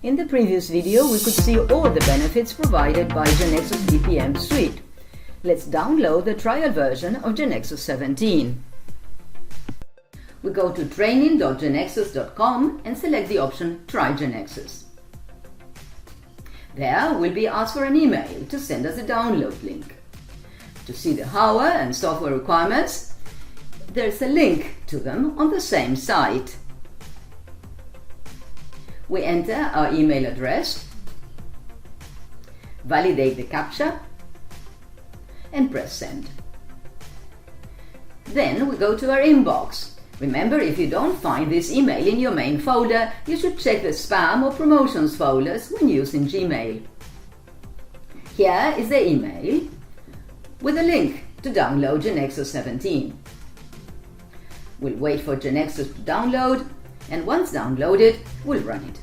In the previous video, we could see all the benefits provided by GeneXus DPM suite. Let's download the trial version of GeneXus 17. We go to training.genexus.com and select the option Try GeneXus. There we'll be asked for an email to send us a download link. To see the hardware and software requirements, there's a link to them on the same site. We enter our email address, validate the CAPTCHA, and press send. Then we go to our inbox. Remember, if you don't find this email in your main folder, you should check the spam or promotions folders when using Gmail. Here is the email with a link to download GeneXus 17. We'll wait for GeneXus to download, and once downloaded, we'll run it.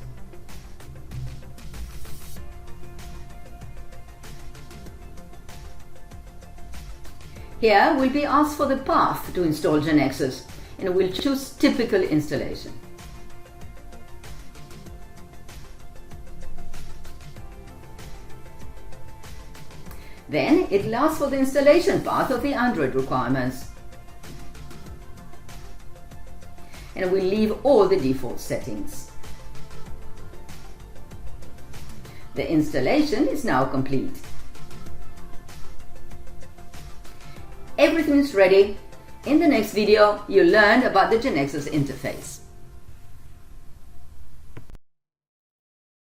Here we'll be asked for the path to install GeneXus, and we'll choose typical installation. Then it'll ask for the installation path of the Android requirements. And we'll leave all the default settings. The installation is now complete. Everything is ready. In the next video, you'll learn about the GeneXus interface.